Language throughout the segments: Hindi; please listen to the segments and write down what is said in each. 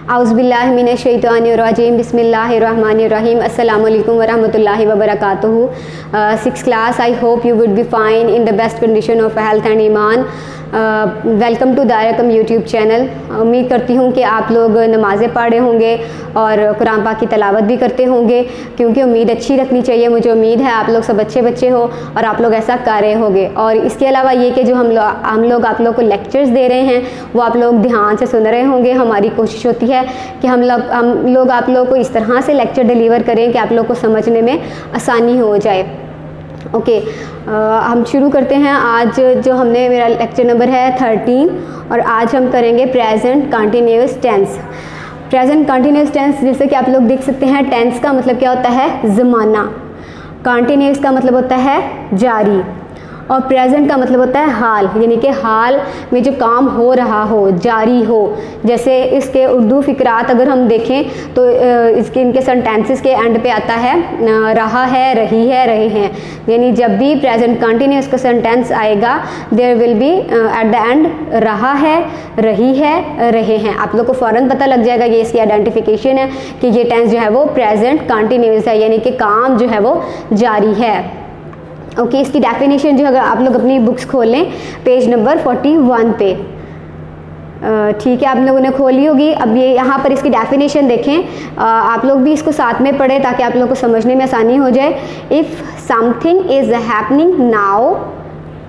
औज़ुबिल्लाहि मिनश्शैतानिर्रजीम बिस्मिल्लाहिर्रहमानिर्रहीम अस्सलामु अलैकुम वरहमतुल्लाहि वबरकातुहू। 6th class, I hope you would be fine in the best condition of health and ईमान। वेलकम टू दायरकम यूट्यूब चैनल। उम्मीद करती हूँ कि आप लोग नमाज़ें पढ़े होंगे और कुरान पाक की तलावत भी करते होंगे, क्योंकि उम्मीद अच्छी रखनी चाहिए। मुझे उम्मीद है आप लोग सब अच्छे बच्चे हो और आप लोग ऐसा कर रहे होंगे। और इसके अलावा ये कि जो हम लोग आप लोग को लेक्चर्स दे रहे हैं वो आप लोग ध्यान से सुन रहे होंगे। हमारी कोशिश होती है कि हम लोग आप लोग को इस तरह से लेक्चर डिलीवर करें कि आप लोग को समझने में आसानी हो जाए। ओके, हम शुरू करते हैं। आज जो हमने मेरा लेक्चर नंबर है 13 और आज हम करेंगे present continuous tense. Present continuous tense, जैसे कि आप लोग देख सकते हैं, टेंस का मतलब क्या होता है? ज़माना। कंटिन्यूअस का मतलब होता है जारी और प्रेजेंट का मतलब होता है हाल, यानी कि हाल में जो काम हो रहा हो, जारी हो। जैसे इसके उर्दू फ़िक्रात अगर हम देखें तो इनके सेंटेंसेस के एंड पे आता है रहा है, रही है, रहे हैं। यानी जब भी प्रेजेंट कंटिन्यूअस का सेंटेंस आएगा there will be at the end रहा है, रही है, रहे हैं। आप लोग को फ़ौरन पता लग जाएगा, ये इसकी आइडेंटिफिकेशन है कि ये टेंस जो है वो प्रेजेंट कंटिन्यूअस है, यानी कि काम जो है वो जारी है। ओके, इसकी डेफिनेशन जो अगर आप लोग अपनी बुक्स खोल लें पेज नंबर 41 पे, ठीक है, आप लोगों ने खोली होगी। अब ये यहाँ पर इसकी डेफिनेशन देखें, आप लोग भी इसको साथ में पढ़ें ताकि आप लोग को समझने में आसानी हो जाए। If something is happening now,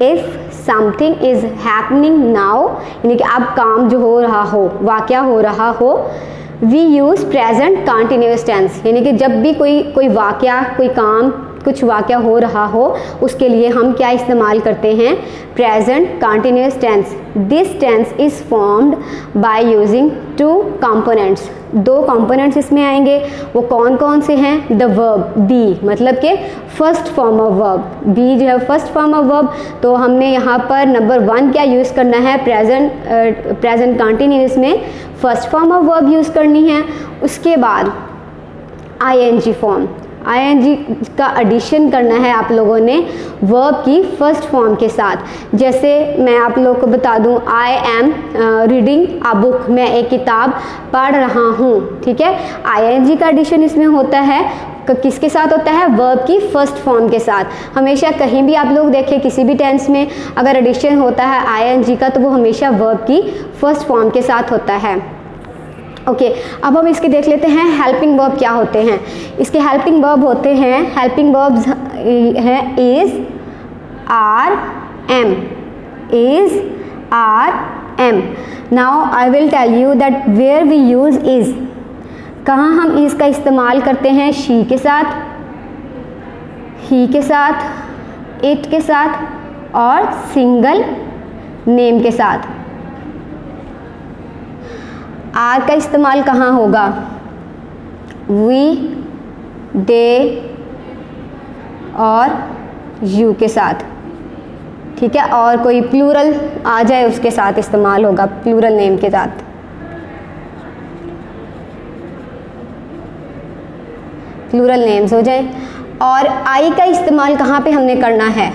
if something is happening now, यानी कि अब काम जो हो रहा हो, वाक़या हो रहा हो, we use present continuous tense, यानी कि जब भी कोई वाक़या, कोई काम, कुछ वाक़या हो रहा हो, उसके लिए हम क्या इस्तेमाल करते हैं? Present continuous tense. This tense is formed by using 2 components. 2 components इसमें आएंगे। वो कौन कौन से हैं? द वर्ब बी, मतलब कि first form of verb. Be जो है फर्स्ट फॉर्म ऑफ वर्ब। तो हमने यहाँ पर नंबर 1 क्या यूज़ करना है? प्रेजेंट कंटिन्यूअस में first form of verb use करनी है। उसके बाद ING फॉर्म, ING का एडिशन करना है आप लोगों ने वर्ब की फर्स्ट फॉर्म के साथ। जैसे मैं आप लोगों को बता दूं, आई एम रीडिंग अ बुक, मैं एक किताब पढ़ रहा हूँ, ठीक है। ING का एडिशन इसमें होता है, किसके साथ होता है? वर्ब की फर्स्ट फॉर्म के साथ। हमेशा कहीं भी आप लोग देखें किसी भी टेंस में अगर एडिशन होता है ING का, तो वो हमेशा वर्ब की फर्स्ट फॉर्म के साथ होता है। ओके, अब हम इसके देख लेते हैं हेल्पिंग वर्ब क्या होते हैं। इसके हेल्पिंग वर्ब होते हैं, हेल्पिंग वर्ब्स हैं is, are, am, is, are, am. Now I will tell you that where we use is. कहाँ हम इज़ का इस्तेमाल करते हैं? शी के साथ, ही के साथ, इट के साथ और सिंगल नेम के साथ। आर का इस्तेमाल कहाँ होगा? वी, दे और यू के साथ, ठीक है। और कोई प्लूरल आ जाए उसके साथ इस्तेमाल होगा, प्लूरल नेम के साथ। प्लूरल नेम्स हो जाए। और आई का इस्तेमाल कहाँ पे हमने करना है?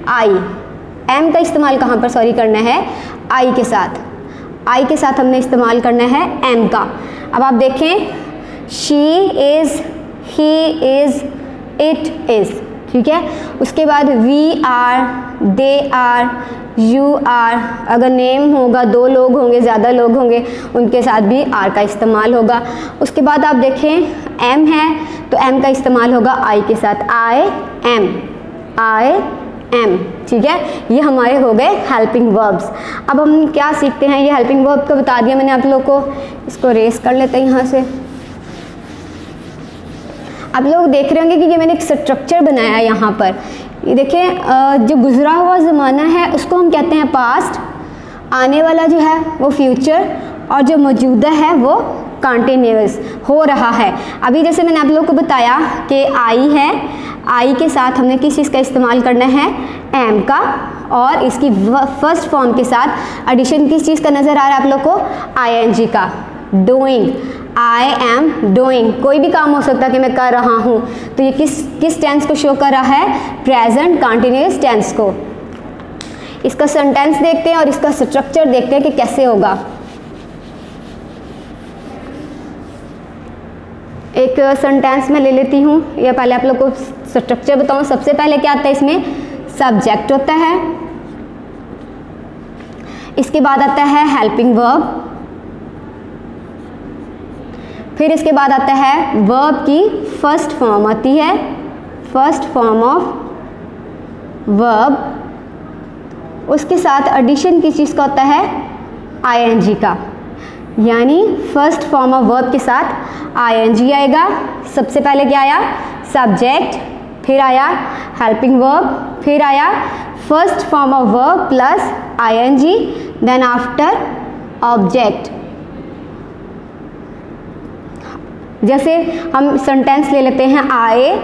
आई। एम का इस्तेमाल कहाँ पर करना है? आई के साथ। आई के साथ हमने इस्तेमाल करना है एम का। अब आप देखें, she is, he is, it is, ठीक है। उसके बाद we are, they are, you are. अगर नेम होगा, 2 लोग होंगे, ज़्यादा लोग होंगे, उनके साथ भी आर का इस्तेमाल होगा। उसके बाद आप देखें एम है तो एम का इस्तेमाल होगा आई के साथ, आई एम, आई एम, ठीक है। ये हमारे हो गए हेल्पिंग वर्ब्स। अब हम क्या सीखते हैं? ये हेल्पिंग वर्ब को बता दिया मैंने आप लोग को। इसको रेस कर लेते हैं यहाँ से। आप लोग देख रहे होंगे कि ये मैंने एक स्ट्रक्चर बनाया है यहाँ पर। ये देखें, जो गुजरा हुआ ज़माना है उसको हम कहते हैं पास्ट, आने वाला जो है वो फ्यूचर और जो मौजूदा है वो कंटिन्यूअस, हो रहा है। अभी जैसे मैंने आप लोगों को बताया कि आई है, आई के साथ हमने किस चीज़ का इस्तेमाल करना है? एम का। और इसकी फर्स्ट फॉर्म के साथ एडिशन किस चीज़ का नज़र आ रहा है आप लोग को? ING का, डूइंग। आई एम डूइंग, कोई भी काम हो सकता है कि मैं कर रहा हूँ, तो ये किस टेंस को शो कर रहा है? प्रेजेंट कंटिन्यूअस टेंस को। इसका सेंटेंस देखते हैं और इसका स्ट्रक्चर देखते हैं कि कैसे होगा। एक सेंटेंस में ले लेती हूँ, या पहले आप लोग को स्ट्रक्चर बताऊँ। सबसे पहले क्या आता है इसमें, सब्जेक्ट होता है, इसके बाद आता है हेल्पिंग वर्ब, फिर इसके बाद आता है वर्ब की फर्स्ट फॉर्म आती है, फर्स्ट फॉर्म ऑफ वर्ब, उसके साथ एडिशन किस चीज़ का होता है, आईएनजी का, यानी फर्स्ट फॉर्म ऑफ वर्ब के साथ आईएनजी आएगा। सबसे पहले क्या आया, सब्जेक्ट, फिर आया हेल्पिंग वर्ब, फिर आया first form of verb plus ING, then after object. जैसे हम सेंटेंस ले लेते हैं, I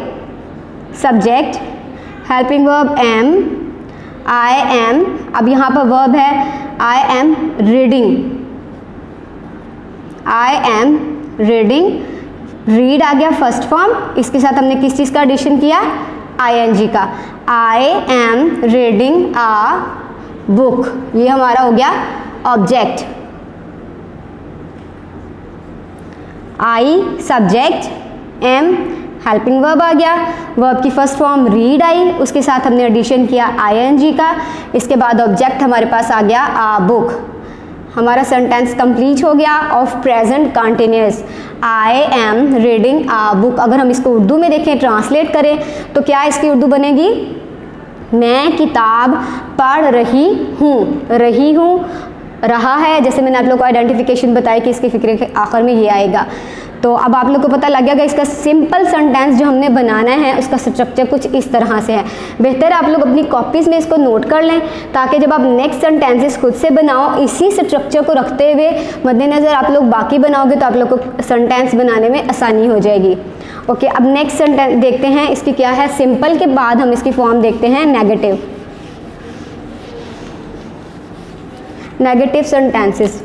subject, helping verb am, I am, अब यहाँ पर वर्ब है I am reading, I am reading, read आ गया फर्स्ट फॉर्म, इसके साथ हमने किस चीज़ का एडिशन किया, आईएनजी का, I am reading a book, ये हमारा हो गया object. I subject, am helping verb आ गया, वर्ब की फर्स्ट फॉर्म रीड आई, उसके साथ हमने एडिशन किया आईएनजी का, इसके बाद ऑब्जेक्ट हमारे पास आ गया आ बुक। हमारा सेंटेंस कंप्लीट हो गया of present continuous, I am reading a book. अगर हम इसको उर्दू में देखें, ट्रांसलेट करें, तो क्या इसकी उर्दू बनेगी, मैं किताब पढ़ रही हूँ, रहा है, जैसे मैंने आप लोग को आइडेंटिफिकेशन बताया कि इसके फिक्रे के आखिर में ये आएगा। तो अब आप लोग को पता लग गया कि इसका सिंपल सेंटेंस जो हमने बनाना है उसका स्ट्रक्चर कुछ इस तरह से है। बेहतर आप लोग अपनी कॉपीज़ में इसको नोट कर लें, ताकि जब आप नेक्स्ट सेंटेंसेस खुद से बनाओ, इसी स्ट्रक्चर को रखते हुए मद्देनज़र आप लोग बाकी बनाओगे तो आप लोग को सेंटेंस बनाने में आसानी हो जाएगी। ओके, अब नेक्स्ट सेंटेंस देखते हैं, इसकी क्या है, सिंपल के बाद हम इसकी फॉर्म देखते हैं नेगेटिव, नेगेटिव सेंटेंसेस।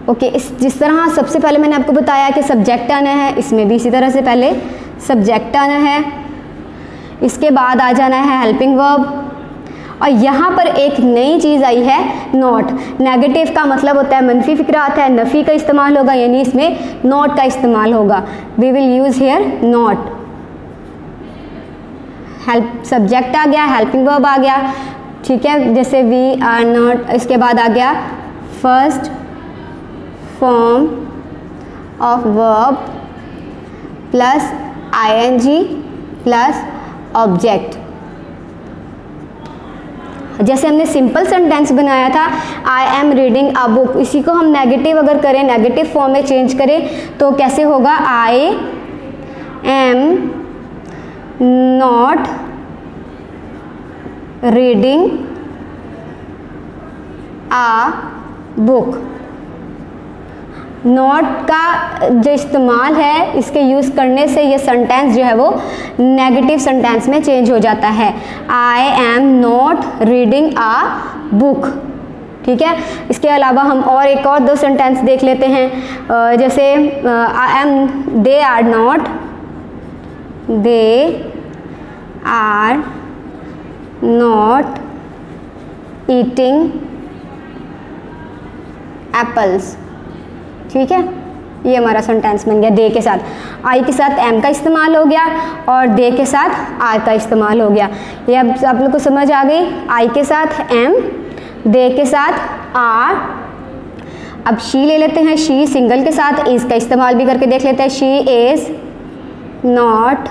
ओके, इस जिस तरह सबसे पहले मैंने आपको बताया कि सब्जेक्ट आना है, इसमें भी इसी तरह से पहले सब्जेक्ट आना है, इसके बाद आ जाना है हेल्पिंग वर्ब, और यहाँ पर एक नई चीज़ आई है नॉट। नेगेटिव का मतलब होता है मनफी फिक्रा आता है, नफ़ी का इस्तेमाल होगा, यानी इसमें नॉट का इस्तेमाल होगा। We will use here not. Help subject आ गया, हेल्पिंग वर्ब आ गया, ठीक है, जैसे वी आर नॉट, इसके बाद आ गया first form of verb plus ING plus object. जैसे हमने सिंपल सेंटेंस बनाया था I am reading a book, इसी को हम नेगेटिव अगर करें, नेगेटिव फॉर्म में चेंज करें तो कैसे होगा, I am not reading a book. Not का जो इस्तेमाल है, इसके यूज़ करने से ये सेंटेंस जो है वो नेगेटिव सेंटेंस में चेंज हो जाता है, I am not reading a book. ठीक है, इसके अलावा हम और एक और दो सेंटेंस देख लेते हैं, जैसे I am, they are not, they are not eating apples. ठीक है, ये हमारा सेंटेंस बन गया दे के साथ, आई के साथ एम का इस्तेमाल हो गया और दे के साथ आर का इस्तेमाल हो गया। ये अब आप लोग को समझ आ गई, आई के साथ एम, दे के साथ आर। अब शी ले लेते हैं, शी सिंगल के साथ इज का इस्तेमाल भी करके देख लेते हैं, she is not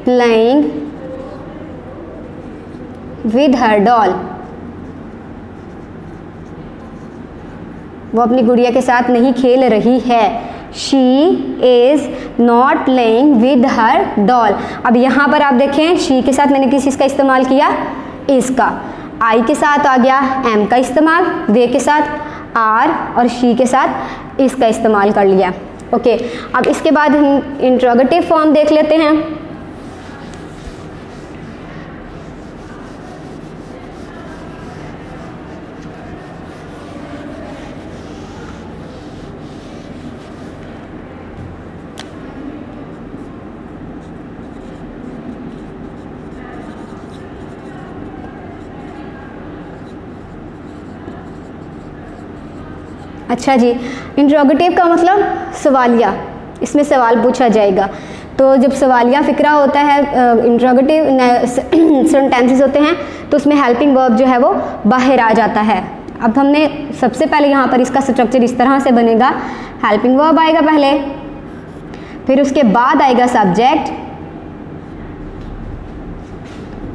playing with her doll, वो अपनी गुड़िया के साथ नहीं खेल रही है, she is not playing with her doll. अब यहाँ पर आप देखें, शी के साथ मैंने किस चीज़ का इस्तेमाल किया, इस का, आई के साथ आ गया एम का इस्तेमाल, दे के साथ आर और शी के साथ इसका इस्तेमाल कर लिया। ओके, अब इसके बाद हम इंट्रोगेटिव फॉर्म देख लेते हैं। अच्छा जी, इंट्रोगेटिव का मतलब सवालिया, इसमें सवाल पूछा जाएगा। तो जब सवालिया फ़िक्रा होता है, इंट्रोगेटिव सेंटेंसेस होते हैं, तो उसमें हेल्पिंग वर्ब जो है वो बाहर आ जाता है। अब हमने सबसे पहले यहाँ पर इसका स्ट्रक्चर इस तरह से बनेगा, हेल्पिंग वर्ब आएगा पहले, फिर उसके बाद आएगा सब्जेक्ट,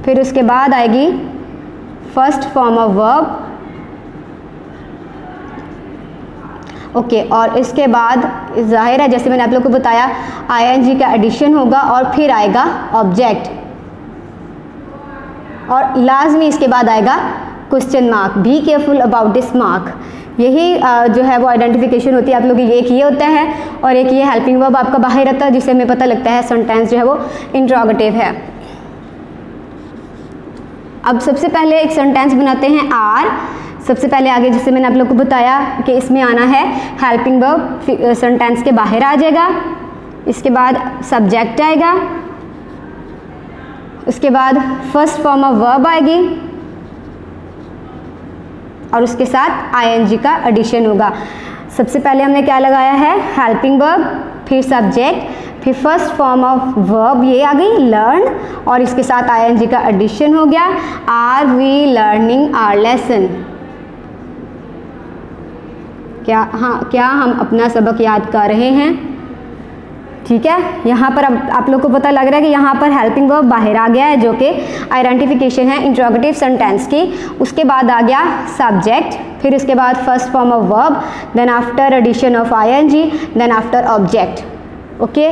फिर उसके बाद आएगी first form of verb, okay, और इसके बाद जाहिर है जैसे मैंने आप लोगों को बताया आईएनजी का एडिशन होगा और फिर आएगा ऑब्जेक्ट, और लाजमी इसके बाद आएगा question mark. Be careful about this mark. यही जो है वो आइडेंटिफिकेशन होती है आप लोगों की। एक ये होता है और एक ये हेल्पिंग वर्ब आपका बाहर रहता है, जिससे हमें पता लगता है सेंटेंस जो है वो इंट्रोगेटिव है। अब सबसे पहले एक सेंटेंस बनाते हैं आर। सबसे पहले आगे जैसे मैंने आप लोग को बताया कि इसमें आना है हेल्पिंग वर्ब, सेंटेंस के बाहर आ जाएगा, इसके बाद सब्जेक्ट आएगा, उसके बाद फर्स्ट फॉर्म ऑफ वर्ब आएगी और उसके साथ आईएनजी का एडिशन होगा। सबसे पहले हमने क्या लगाया है, हेल्पिंग वर्ब, फिर सब्जेक्ट, फिर फर्स्ट फॉर्म ऑफ वर्ब ये आ गई लर्न, और इसके साथ आईएनजी का एडिशन हो गया। Are we learning our lesson. क्या हम अपना सबक याद कर रहे हैं। ठीक है, यहाँ पर अब आप लोग को पता लग रहा है कि यहाँ पर हेल्पिंग वर्ब बाहर आ गया है, जो कि आइडेंटिफिकेशन है इंट्रोगेटिव सेंटेंस की। उसके बाद आ गया सब्जेक्ट, फिर उसके बाद first form of verb, then after addition of ING, then after object. Okay,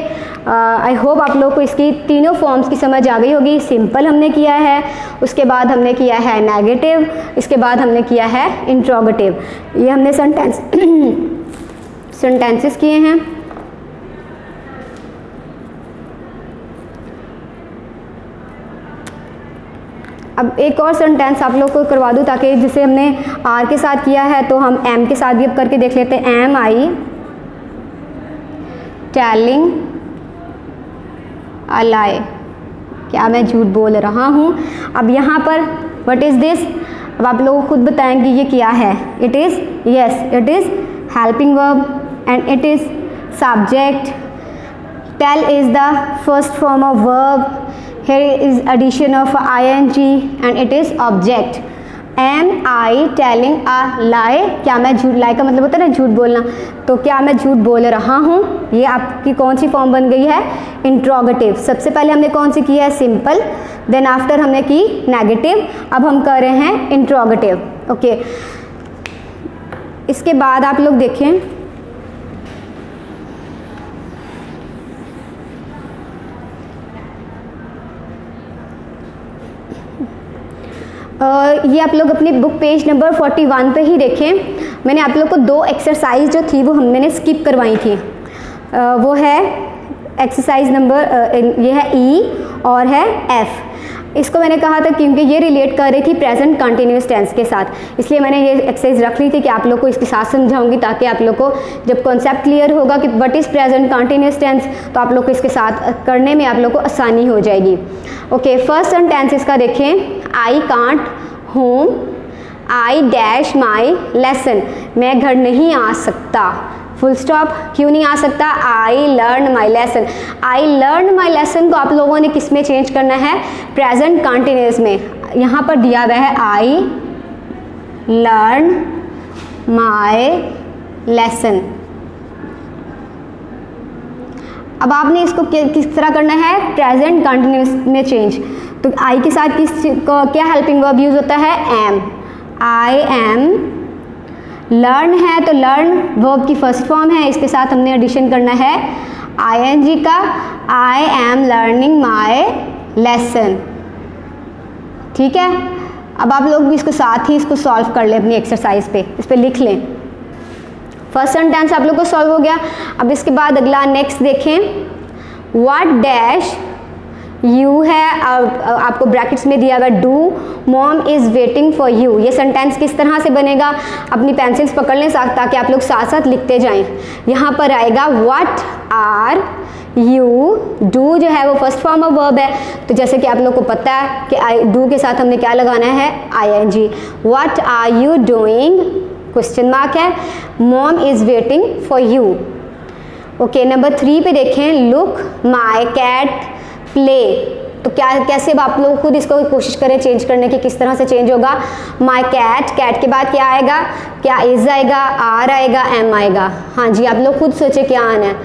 I hope आप लोग को इसकी तीनों फॉर्म्स की समझ आ गई होगी। सिंपल हमने किया है, उसके बाद हमने किया है नेगेटिव, इसके बाद हमने किया है इंट्रोगेटिव। ये हमने सेंटेंसेस किए हैं। अब एक और सेंटेंस आप लोग को करवा दूँ, ताकि जिसे हमने आर के साथ किया है तो हम एम के साथ भी अब करके देख लेते हैं। एम आई टेलिंग अ लाई। क्या मैं झूठ बोल रहा हूँ। अब यहाँ पर व्हाट इज़ दिस, अब आप लोग खुद बताएंगे ये क्या है। It is, yes it is helping verb and it is subject. Tell is the first form of verb, here is addition of ing and it is object. am I telling a lie? क्या मैं झूठ, lie का मतलब होता है ना झूठ बोलना, तो क्या मैं झूठ बोल रहा हूँ, ये आपकी कौन सी फॉर्म बन गई है, इंट्रोगेटिव। सबसे पहले हमने कौन सी की है, सिंपल, देन आफ्टर हमने की नेगेटिव, अब हम कर रहे हैं इंट्रोगेटिव। ओके, इसके बाद आप लोग देखें ये आप लोग अपनी बुक पेज नंबर 41 पे ही देखें। मैंने आप लोग को दो एक्सरसाइज जो थी वो मैंने स्किप करवाई थी। वो है एक्सरसाइज नंबर, ये है ई और है एफ। इसको मैंने कहा था क्योंकि ये रिलेट कर रही थी प्रेजेंट कंटिन्यूस टेंस के साथ, इसलिए मैंने ये एक्सरसाइज रख ली थी कि आप लोग को इसके साथ समझाऊंगी, ताकि आप लोग को जब कॉन्सेप्ट क्लियर होगा कि what is present continuous tense, तो आप लोग को इसके साथ करने में आप लोग को आसानी हो जाएगी। ओके, फर्स्ट सेंटेंस इसका देखें, I can't home, I dash my lesson. मैं घर नहीं आ सकता, फुल स्टॉप। क्यों नहीं आ सकता, I learn my lesson. I learn my lesson को आप लोगों ने किस में चेंज करना है, प्रेजेंट कंटिन्यूस में। यहाँ पर दिया हुआ है आई लर्न माई लेसन। अब आपने इसको किस तरह करना है, प्रेजेंट कंटिन्यूस में चेंज। तो आई के साथ क्या हेल्पिंग वर्ब यूज होता है, एम। आई एम, लर्न है तो लर्न वर्ब की फर्स्ट फॉर्म है, इसके साथ हमने एडिशन करना है आईएनजी का। I am learning my lesson. ठीक है, अब आप लोग भी इसको साथ ही इसको सॉल्व कर लें अपनी एक्सरसाइज पे, इस पे लिख लें। फर्स्ट सेंटेंस आप लोग को सॉल्व हो गया। अब इसके बाद अगला नेक्स्ट देखें, व्हाट डैश यू है, आपको ब्रैकेट्स में दिया हुआ do mom is waiting for you. ये सेंटेंस किस तरह से बनेगा, अपनी पेंसिल्स पकड़ लें साथ, ताकि आप लोग साथ साथ लिखते जाएं। यहाँ पर आएगा व्हाट आर यू, डू जो है वो फर्स्ट फॉर्म ऑफ वर्ब है, तो जैसे कि आप लोग को पता है कि डू के साथ हमने क्या लगाना है, ING. What are you doing question mark है। Mom is waiting for you. Okay, number 3 पे देखें, लुक माई कैट प्ले। तो क्या कैसे अब आप लोग खुद इसको कोशिश करें चेंज करने की, किस तरह से चेंज होगा। माई कैट, कैट के बाद क्या आएगा, क्या इज आएगा, आर आएगा, एम आएगा। हाँ जी, आप लोग खुद सोचे क्या आना है।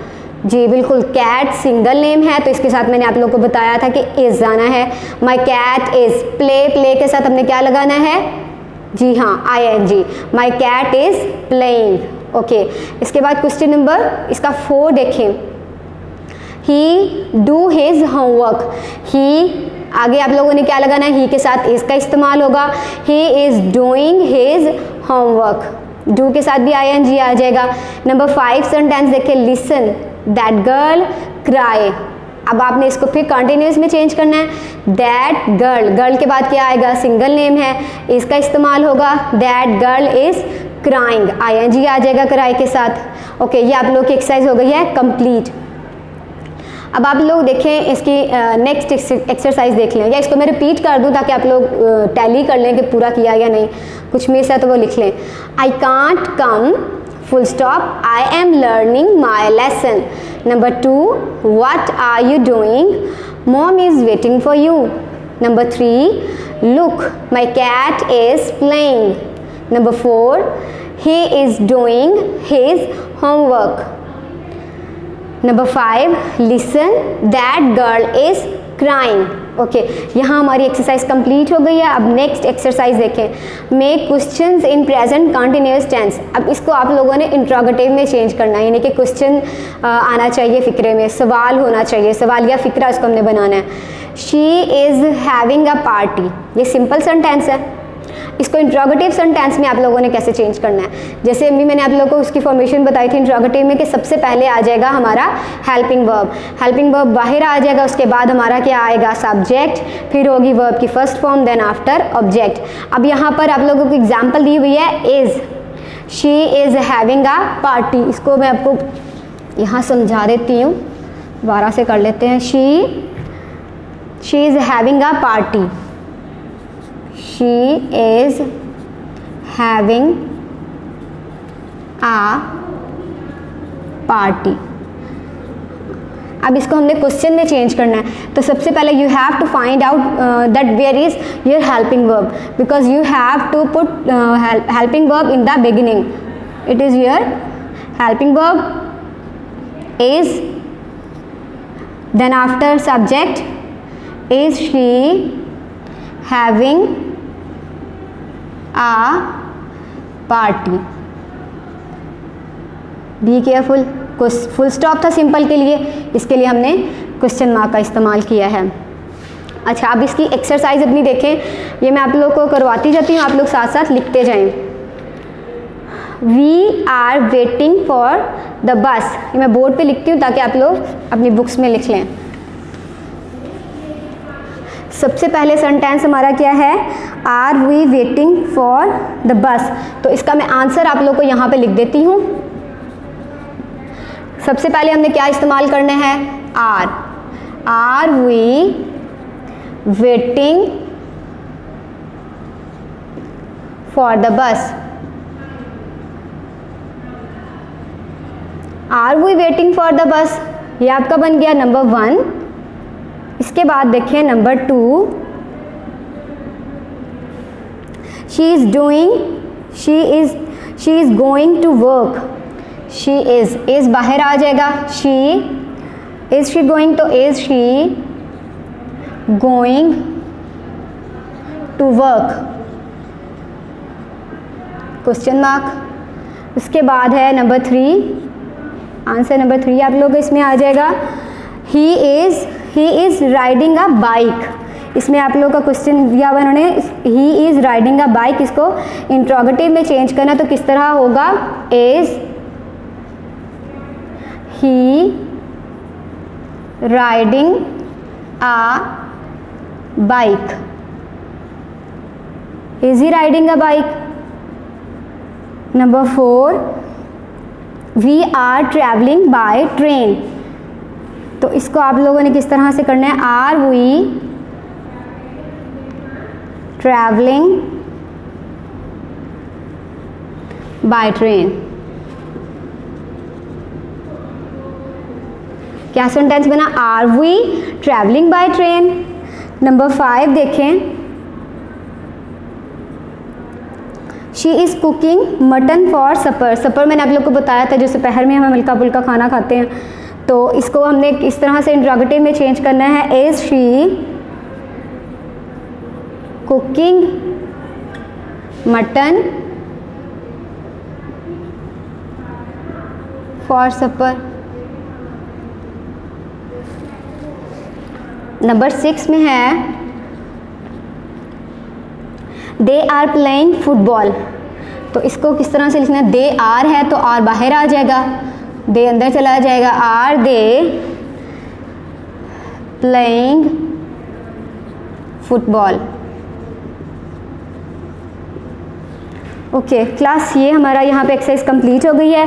जी बिल्कुल, कैट सिंगल नेम है तो इसके साथ मैंने आप लोग को बताया था कि इज आना है। My cat is, play, play के साथ हमने क्या लगाना है, जी हाँ ING। My cat is playing. Okay, इसके बाद क्वेश्चन नंबर इसका 4 देखें, ही डू हिज होमवर्क। ही आगे आप लोगों ने क्या लगाना है, ही के साथ इज का इस्तेमाल होगा। He is doing his homework, do के साथ भी ING आ जाएगा। नंबर 5 सेंटेंस देखें, लिसन दैट गर्ल क्राई। अब आपने इसको फिर कंटिन्यूस में चेंज करना है। दैट गर्ल, गर्ल के बाद क्या आएगा, सिंगल नेम है, इसका इस्तेमाल होगा। That girl is crying, ING आ जाएगा क्राई के साथ। ओके, ये आप लोग की एक्सरसाइज हो गई है कंप्लीट। अब आप लोग देखें इसकी नेक्स्ट एक्सरसाइज देख लें, या इसको मैं रिपीट कर दूं ताकि आप लोग टैली कर लें कि पूरा किया या नहीं, कुछ मिस है तो वो लिख लें। I can't come full stop, I am learning my lesson. Number 2, what are you doing? Mom is waiting for you. Number 3, look, my cat is playing. Number 4, he is doing his homework. Number 5, listen, that girl is crying. Okay, यहाँ हमारी एक्सरसाइज कंप्लीट हो गई है। अब नेक्स्ट एक्सरसाइज देखें, make questions in present continuous tense. अब इसको आप लोगों ने इंट्रोगेटिव में चेंज करना है, यानी कि क्वेश्चन आना चाहिए, फिक्रे में सवाल होना चाहिए, सवाल या फिक्रा इसको हमने बनाना है। She is having a party, ये सिंपल सेंटेंस है। इसको इंट्रोगेटिव सेंटेंस में आप लोगों ने कैसे चेंज करना है, जैसे अभी मैंने आप लोगों को उसकी फॉर्मेशन बताई थी इंट्रोगेटिव में कि सबसे पहले आ जाएगा हमारा हेल्पिंग वर्ब। हेल्पिंग वर्ब बाहर आ जाएगा, उसके बाद हमारा क्या आएगा, सब्जेक्ट, फिर होगी वर्ब की first form, then after object. अब यहाँ पर आप लोगों को एग्जाम्पल दी हुई है is, she is having a party. इसको मैं आपको यहाँ समझा देती हूँ, दोबारा से कर लेते हैं। She is having a party, she is having a party। अब इसको हमने क्वेश्चन में चेंज करना है, तो सबसे पहले you have to find out that where is your helping verb, because you have to put helping verb in the beginning. It is your helping verb is, then after subject is she having a party. Be careful, full stop था सिंपल के लिए, इसके लिए हमने क्वेश्चन मार्क का इस्तेमाल किया है। अच्छा, अब इसकी एक्सरसाइज अपनी देखें, ये मैं आप लोग को करवाती जाती हूँ, आप लोग साथ साथ लिखते जाएं। We are waiting for the bus, ये मैं बोर्ड पे लिखती हूँ ताकि आप लोग अपनी बुक्स में लिख लें। सबसे पहले सेंटेंस हमारा क्या है, are we waiting for the bus. तो इसका मैं आंसर आप लोग को यहाँ पे लिख देती हूँ। सबसे पहले हमने क्या इस्तेमाल करना है, are we waiting for the bus. Are we waiting for the bus, ये आपका बन गया नंबर 1। इसके बाद देखिए number 2, she is doing, she is going to work. She is बाहर आ जाएगा, शी गोइंग, तो is she going to work, question mark. उसके बाद है नंबर 3, आंसर नंबर 3 आप लोग इसमें आ जाएगा, he is riding a bike. इसमें आप लोग का क्वेश्चन दिया हुआ उन्होंने, he is riding a bike, इसको इंट्रोगेटिव में चेंज करना, तो किस तरह होगा, is he riding a bike, is he riding a bike. Number 4, we are travelling by train. तो इसको आप लोगों ने किस तरह से करना है, are we travelling by train. क्या सेंटेंस बना? Are we travelling by train. Number 5 देखें, she is cooking mutton for supper. Supper मैंने आप लोग को बताया था, जो दोपहर में हम हल्का फुल्का खाना खाते हैं, तो इसको हमने इस तरह से इंट्रोगेटिव में चेंज करना है। Is she cooking mutton for supper. Number 6 में है दे आर प्लेइंग फुटबॉल। तो इसको किस तरह से लिखना है? दे आर है तो आर बाहर आ जाएगा, दे अंदर चला जाएगा। Are they playing football. Okay class, ये हमारा यहाँ पे एक्सरसाइज कंप्लीट हो गई है।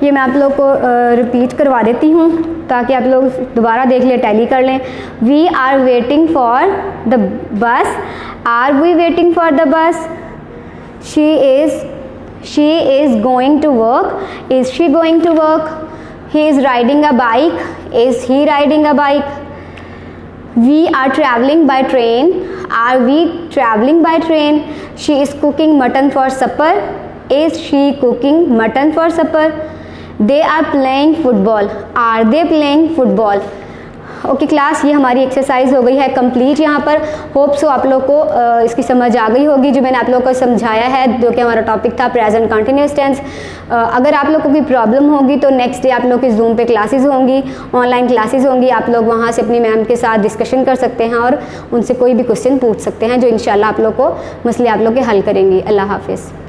ये मैं आप लोग को रिपीट करवा देती हूँ ताकि आप लोग दोबारा देख लें, टैली कर लें। We are waiting for the bus. Are we waiting for the bus? She is going to work. Is she going to work? He is riding a bike. Is he riding a bike? We are traveling by train. Are we traveling by train? She is cooking mutton for supper. Is she cooking mutton for supper? They are playing football. Are they playing football? Okay class, ये हमारी एक्सरसाइज हो गई है कंप्लीट। यहाँ पर होप सो आप लोग को इसकी समझ आ गई होगी, जो मैंने आप लोग को समझाया है, जो कि हमारा टॉपिक था प्रेजेंट कंटिन्यूअस टेंस। अगर आप लोग को कोई प्रॉब्लम होगी तो नेक्स्ट डे आप लोग की जूम पे क्लासेस होंगी, ऑनलाइन क्लासेस होंगी। आप लोग वहाँ से अपनी मैम के साथ डिस्कशन कर सकते हैं और उनसे कोई भी क्वेश्चन पूछ सकते हैं, जो इंशाल्लाह आप लोग को मसले आप लोग के हल करेंगी। अल्लाह हाफिज़।